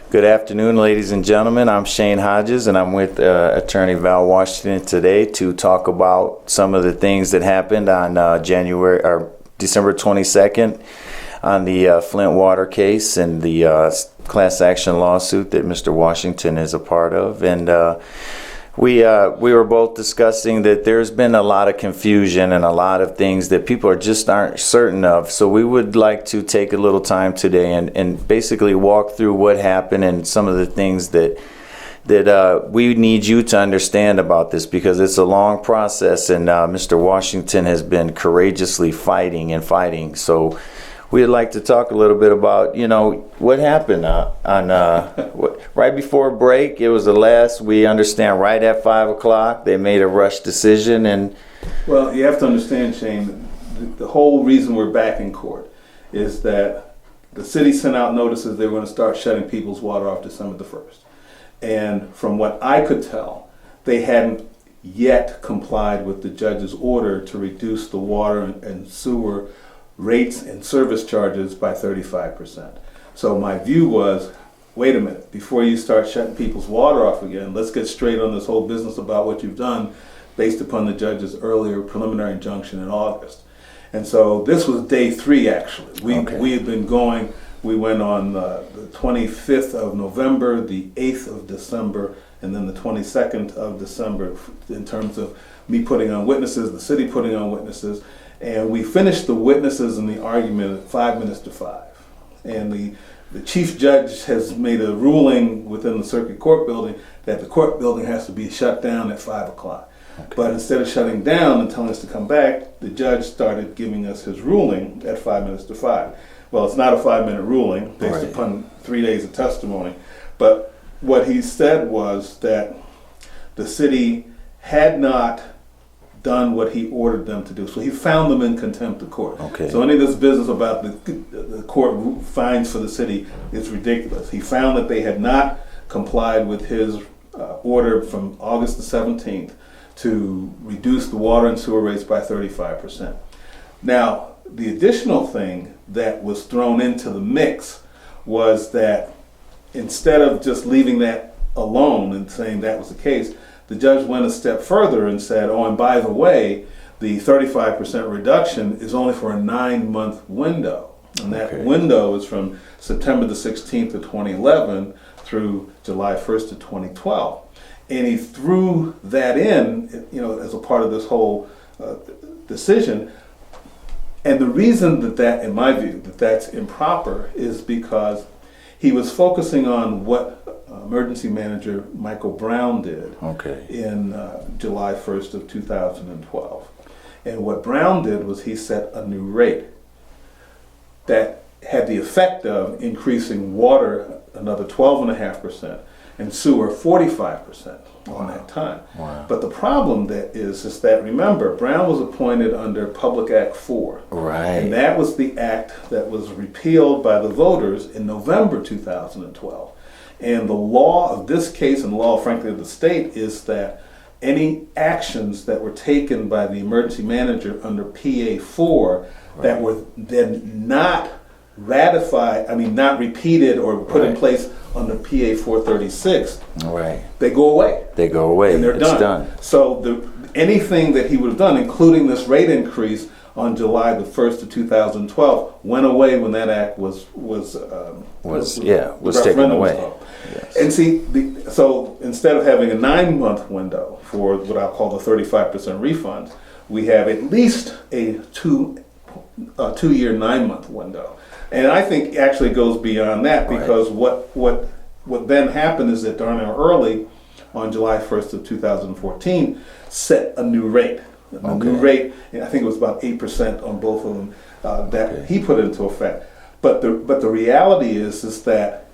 Good afternoon, ladies and gentlemen. I'm Shayne Hodges, and I'm with attorney Val Washington today to talk about some of the things that happened on December 22nd on the Flint water case and the class action lawsuit that Mr. Washington is a part of. And we were both discussing that there's been a lot of confusion and a lot of things that people aren't certain of. So we would like to take a little time today and basically walk through what happened and some of the things that we need you to understand about this, because it's a long process, and Mr. Washington has been courageously fighting. So we'd like to talk a little bit about, what happened right before break. It was we understand, right at 5 o'clock, they made a rush decision. And well, you have to understand, Shayne, the whole reason we're back in court is that the city sent out notices they were going to start shutting people's water off December the 1st. And from what I could tell, they hadn't yet complied with the judge's order to reduce the water and sewer rates and service charges by 35%. So my view was, wait a minute, before you start shutting people's water off again, let's get straight on this whole business about what you've done based upon the judge's earlier preliminary injunction in August. And so this was day 3, actually. We had been going, we went on the 25th of November, the 8th of December, and then the 22nd of December in terms of me putting on witnesses, the city putting on witnesses. And we finished the witnesses and the argument at 5 minutes to 5. And the chief judge has made a ruling within the circuit court building that the court building has to be shut down at 5 o'clock. Okay. But instead of shutting down and telling us to come back, the judge started giving us his ruling at 5 minutes to 5. Well, it's not a 5-minute ruling based upon 3 days of testimony. But what he said was that the city had not done what he ordered them to do. So he found them in contempt of court. Okay. So any of this business about the court fines for the city is ridiculous. He found that they had not complied with his order from August the 17th to reduce the water and sewer rates by 35%. Now, the additional thing that was thrown into the mix was that instead of just leaving that alone and saying that was the case, the judge went a step further and said, oh, and by the way, the 35% reduction is only for a 9-month window. And that window is from September the 16th of 2011 through July 1st of 2012. And he threw that in, as a part of this whole decision. And the reason that, in my view, that's improper is because he was focusing on what emergency manager Michael Brown did in July 1st of 2012. And what Brown did was he set a new rate that had the effect of increasing water another 12.5% and sewer 45% on that time. Wow. But the problem is that, remember, Brown was appointed under Public Act 4. Right. And that was the act that was repealed by the voters in November 2012. And the law of this case, and the law, frankly, of the state, is that any actions that were taken by the emergency manager under PA 4 that were then not not repeated or put in place under PA 436, they go away. They go away. And they're done. So anything that he would have done, including this rate increase on July the 1st of 2012, went away when that act was taken away. Yes. And see, so instead of having a 9-month window for what I'll call the 35% refunds, we have at least a 2-year 9-month window. And I think actually goes beyond that, because what then happened is that Darnell Early on July 1st of 2014 set a new rate. A new rate, and I think it was about 8% on both of them that he put into effect. But the reality is that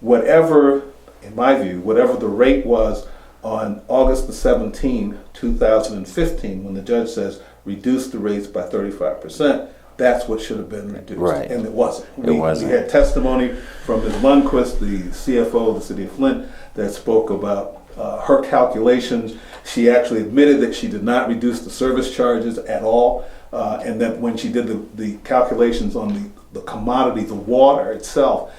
whatever, in my view, whatever the rate was on August the 17th, 2015, when the judge says reduce the rates by 35%, that's what should have been reduced. Right. And it wasn't. We had testimony from Ms. Lundquist, the CFO of the city of Flint, that spoke about her calculations. She actually admitted that she did not reduce the service charges at all, and that when she did the calculations on the commodity, the water itself,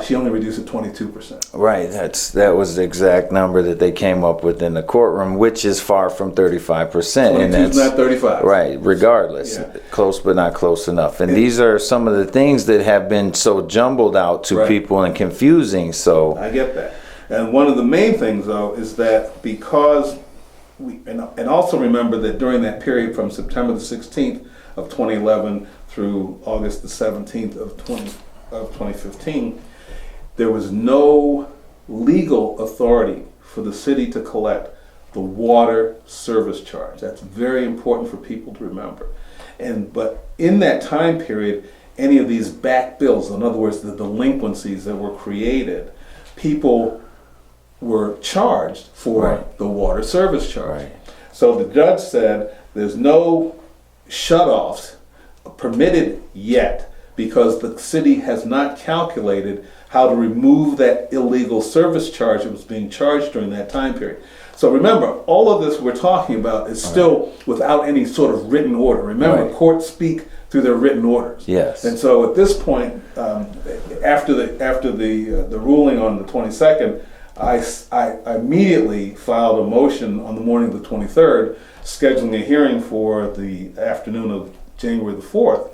She only reduced it 22%. Right. That was the exact number that they came up with in the courtroom, which is far from 35%. 22 And that's is not 35. right. Regardless, Yeah. close but not close enough. And these are some of the things that have been so jumbled out to Right. people and confusing. So I get that. And one of the main things, though, is that because and also remember that during that period from September the 16th of 2011 through August the 17th of 2015, there was no legal authority for the city to collect the water service charge. That's very important for people to remember. But in that time period, any of these back bills, in other words, the delinquencies that were created, people were charged for Right. the water service charge. Right. So the judge said there's no shutoffs permitted yet because the city has not calculated how to remove that illegal service charge that was being charged during that time period. So remember, all of this we're talking about is still without any sort of written order. Remember, Right. courts speak through their written orders. Yes. And so at this point, after the ruling on the 22nd, I immediately filed a motion on the morning of the 23rd, scheduling a hearing for the afternoon of January the 4th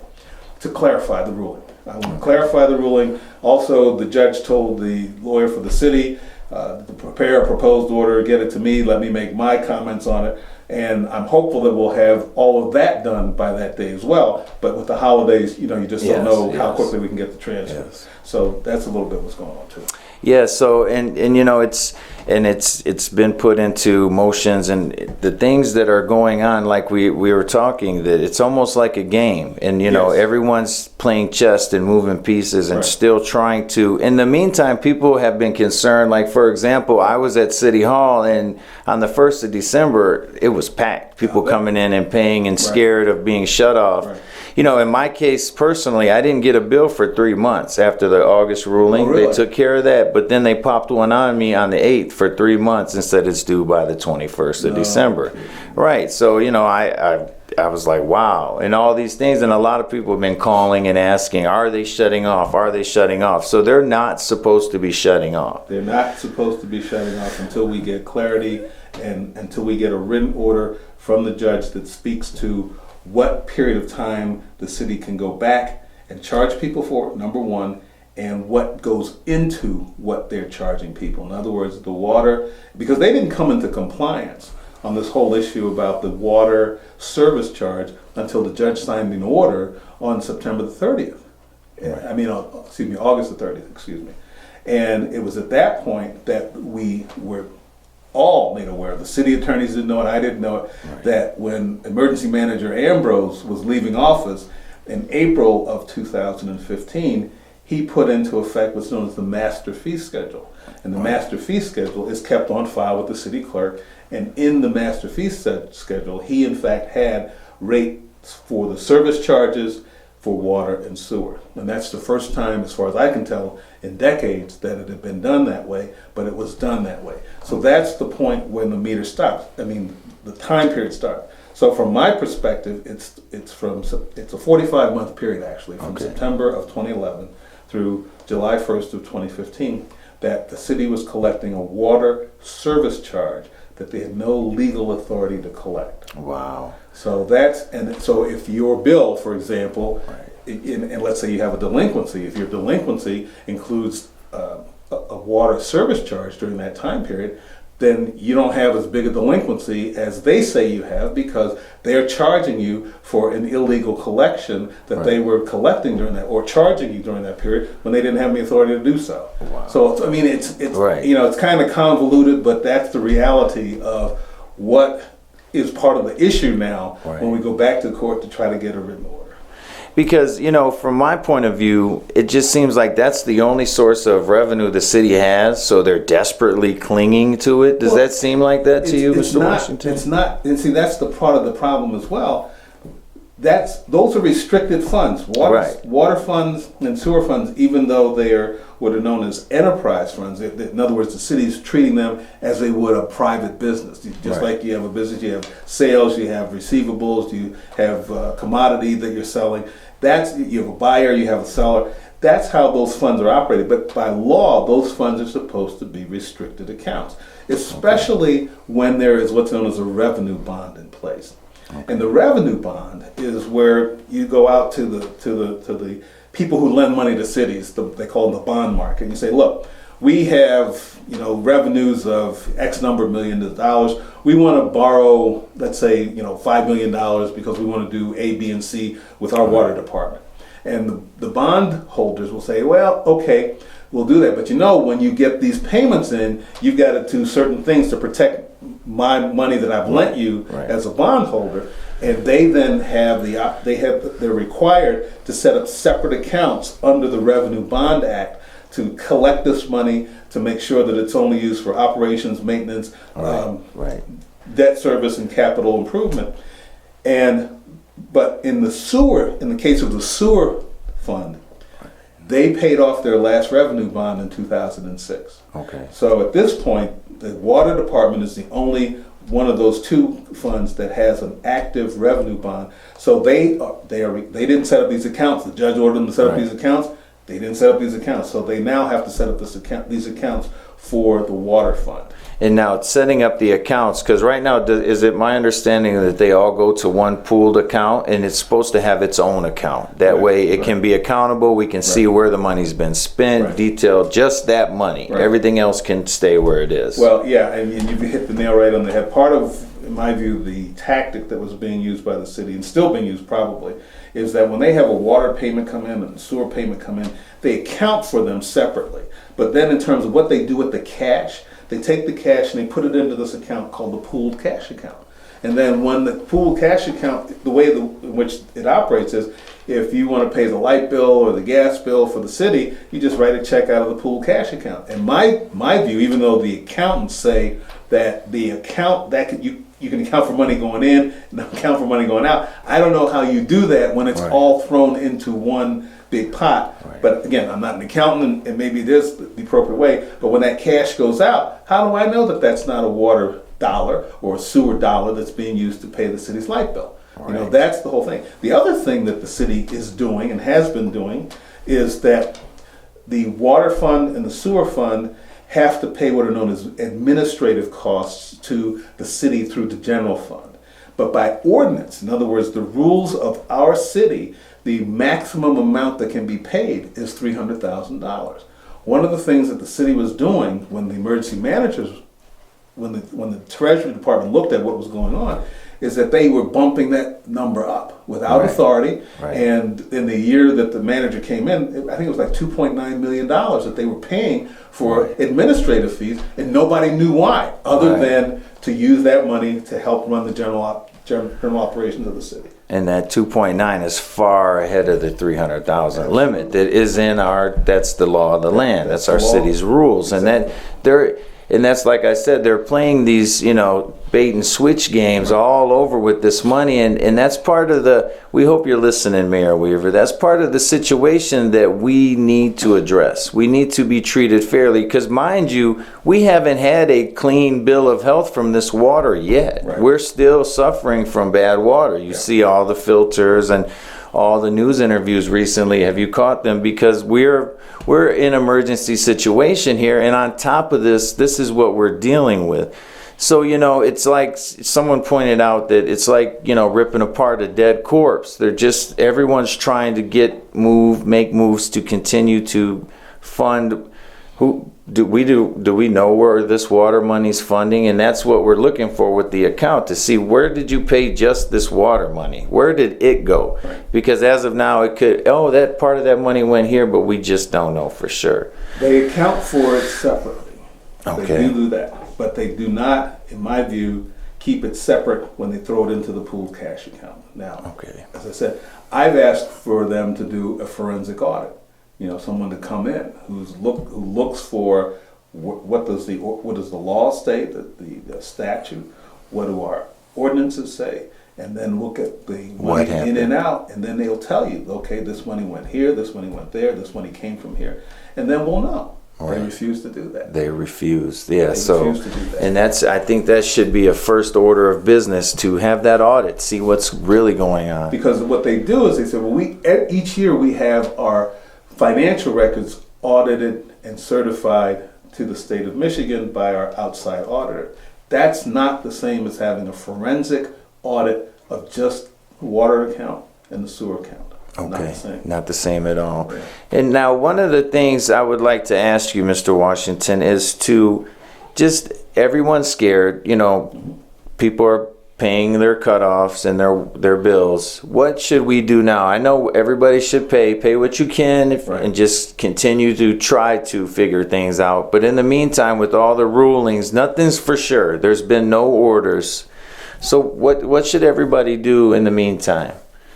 to clarify the ruling. I want to clarify the ruling. Also, the judge told the lawyer for the city to prepare a proposed order, get it to me, let me make my comments on it, and I'm hopeful that we'll have all of that done by that day as well. But with the holidays, you just Yes, don't know how yes. quickly we can get the transfer. Yes. So that's a little bit what's going on too. Yeah, so and it's been put into motions, and the things that are going on, like we were talking, that it's almost like a game, and Yes. everyone's playing chess and moving pieces and Right. still trying to. In the meantime, people have been concerned. Like, for example, I was at City Hall, and on the 1st of December, it was packed. People coming in and paying and scared of being shut off. Right. In my case personally, I didn't get a bill for 3 months after the August ruling. Oh, really? They took care of that, but then they popped one on me on the 8th for 3 months and said it's due by the 21st of December. Right. So, I was like, wow. And all these things, and a lot of people have been calling and asking, are they shutting off? Are they shutting off? So they're not supposed to be shutting off. They're not supposed to be shutting off until we get clarity and until we get a written order from the judge that speaks to what period of time the city can go back and charge people for, number one, and what goes into what they're charging people. In other words, the water, because they didn't come into compliance on this whole issue about the water service charge until the judge signed an order on September the 30th. Right. August the 30th, excuse me. And it was at that point that we were all made aware. The city attorneys didn't know it, I didn't know it, that when emergency manager Ambrose was leaving office in April of 2015, he put into effect what's known as the master fee schedule. And the master fee schedule is kept on file with the city clerk. And in the master fee schedule, he in fact had rates for the service charges for water and sewer. And that's the first time, as far as I can tell, in decades that it had been done that way, but it was done that way. So that's the point when the meter stops. The time period starts. So from my perspective, it's a 45-month period actually, from September of 2011 through July 1st of 2015, that the city was collecting a water service charge that they had no legal authority to collect. Wow. So so if your bill, for example, and let's say you have a delinquency, if your delinquency includes a water service charge during that time period, then you don't have as big a delinquency as they say you have, because they're charging you for an illegal collection that they were collecting during that, or charging you during that period when they didn't have any authority to do so. Wow. So it's Right. it's kind of convoluted, but that's the reality of what is part of the issue now when we go back to court to try to get a written order. Because, from my point of view, it just seems like that's the only source of revenue the city has, so they're desperately clinging to it. Does that seem like that to you, Mr. Washington? It's not, and see, that's the part of the problem as well. Those are restricted funds. Water funds and sewer funds, even though they are what are known as enterprise funds. In other words, the city's treating them as they would a private business. Just like you have a business, you have sales, you have receivables, you have commodity that you're selling. You have a buyer, you have a seller. that's how those funds are operated. But by law, those funds are supposed to be restricted accounts, especially when there is what's known as a revenue bond in place. And the revenue bond is where you go out to the people who lend money to cities. They call them the bond market. And you say, look, we have revenues of X number of millions of dollars. We want to borrow, let's say, $5 million because we want to do A, B, and C with our water department. And the bond holders will say, well, okay, we'll do that. But when you get these payments in, you've got to do certain things to protect my money that I've lent you as a bond holder. And they then have they're required to set up separate accounts under the Revenue Bond Act to collect this money, to make sure that it's only used for operations, maintenance, debt service, and capital improvement. But in the case of the sewer fund, they paid off their last revenue bond in 2006. Okay. So at this point, the water department is the only one of those two funds that has an active revenue bond. So they didn't set up these accounts. The judge ordered them to set up these accounts. They didn't set up these accounts, so they now have to set up these accounts for the water fund. And now it's setting up the accounts, because right now, is it my understanding that they all go to one pooled account, and it's supposed to have its own account? That way it can be accountable, we can see where the money's been spent, detail just that money. Everything else can stay where it is. Well, yeah, and you hit the nail right on the head. Part of, in my view, the tactic that was being used by the city, and still being used probably, is that when they have a water payment come in and a sewer payment come in, they account for them separately. But then in terms of what they do with the cash, they take the cash and they put it into this account called the pooled cash account. And then when the pooled cash account, the way in which it operates is, if you want to pay the light bill or the gas bill for the city, you just write a check out of the pooled cash account. And my view, even though the accountants say that the account you can account for money going in and account for money going out, I don't know how you do that when it's all thrown into one big pot. But again, I'm not an accountant, and maybe it is the appropriate way, but when that cash goes out, how do I know that that's not a water dollar or a sewer dollar that's being used to pay the city's light bill? That's the whole thing. The other thing that the city is doing and has been doing is that the water fund and the sewer fund have to pay what are known as administrative costs to the city through the general fund. But by ordinance, in other words, the rules of our city, the maximum amount that can be paid is $300,000. One of the things that the city was doing when the emergency managers, when the Treasury Department looked at what was going on, is that they were bumping that number up without authority. And in the year that the manager came in, I think it was like $2.9 million that they were paying for administrative fees, and nobody knew why, other than to use that money to help run the general operations of the city. And that 2.9 is far ahead of the 300,000 limit that is in that's the law of the land. That's our city's rules. Exactly. And that's like I said, they're playing these, bait and switch games all over with this money. And that's part of we hope you're listening, Mayor Weaver. That's part of the situation that we need to address. We need to be treated fairly, because mind you, we haven't had a clean bill of health from this water yet. We're still suffering from bad water. You see all the filters and all the news interviews recently. Have you caught them? Because we're in an emergency situation here, and on top of this is what we're dealing with. So, it's like someone pointed out that it's like, ripping apart a dead corpse. Everyone's trying to make moves to continue to fund. Do we know where this water money's funding? And that's what we're looking for with the account, to see where did you pay just this water money? Where did it go? Because as of now, it could, that part of that money went here, but we just don't know for sure. They account for it separately. They do that. But they do not, in my view, keep it separate when they throw it into the pooled cash account. Now, as I said, I've asked for them to do a forensic audit. Someone to come in who looks for what does the law state, the statute, what do our ordinances say, and then look at the money in and out, and then they'll tell you, okay, this money went here, this money went there, this money came from here, and then we'll know. They refuse to do that. They refuse, They refuse to do that. And I think that should be a first order of business, to have that audit, see what's really going on. Because what they do is they say, well, each year we have our financial records audited and certified to the state of Michigan by our outside auditor. That's not the same as having a forensic audit of just the water account and the sewer account. Okay, not the same at all. Right. And now one of the things I would like to ask you, Mr. Washington, is to just, everyone's scared, you know, people are paying their cutoffs and their bills. What should we do now? I know everybody should pay what you can Right. and just continue to try to figure things out. But in the meantime, with all the rulings, nothing's for sure. There's been no orders. So what should everybody do in the meantime?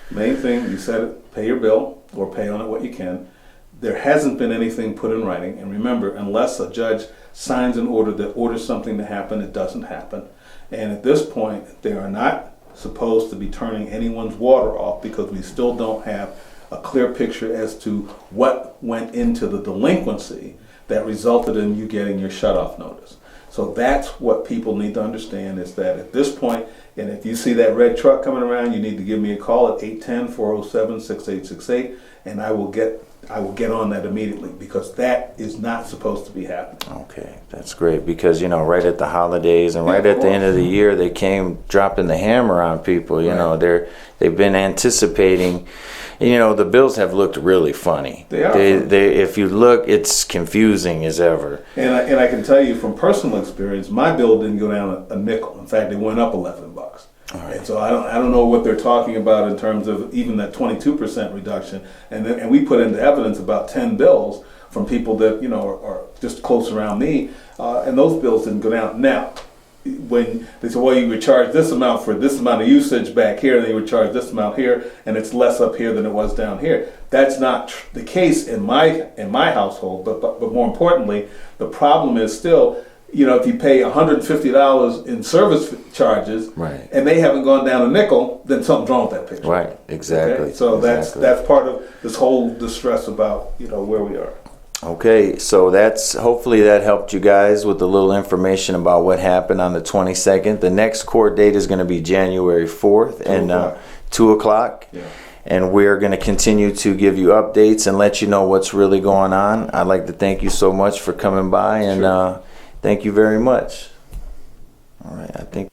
Main thing, you said it, pay your bill or pay on it what you can. There hasn't been anything put in writing. And remember, unless a judge signs an order that orders something to happen, it doesn't happen. And at this point, they are not supposed to be turning anyone's water off because we still don't have a clear picture as to what went into the delinquency that resulted in you getting your shutoff notice. So that's what people need to understand, is that at this point, and if you see that red truck coming around, you need to give me a call at 810-407-6868, and I will get on that immediately, because that is not supposed to be happening. Okay, that's great, because, you know, right at the holidays and right Yeah, at the end of the year, they came dropping the hammer on people. You know, they've been anticipating. You know, the bills have looked really funny. They are. They if you look, it's confusing as ever. And I can tell you from personal experience, my bill didn't go down a nickel. In fact, it went up $11. All right. And so I don't know what they're talking about in terms of even that 22% reduction. And we put into evidence about 10 bills from people that, you know, are just close around me, and those bills didn't go down. Now, when they say, well, you would charge this amount for this amount of usage back here, and then you would charge this amount here, and it's less up here than it was down here. That's not the case in my household. But more importantly, the problem is still, you know, if you pay $150 in service charges, Right. and they haven't gone down a nickel, then something's wrong with that picture. Right, exactly. Okay? So exactly. that's part of this whole distress about, you know, where we are. Okay, so hopefully that helped you guys with a little information about what happened on the 22nd. The next court date is going to be January 4th and 2 o'clock. Yeah. And we're going to continue to give you updates and let you know what's really going on. I'd like to thank you so much for coming by, and Sure. thank you very much. All right, I think.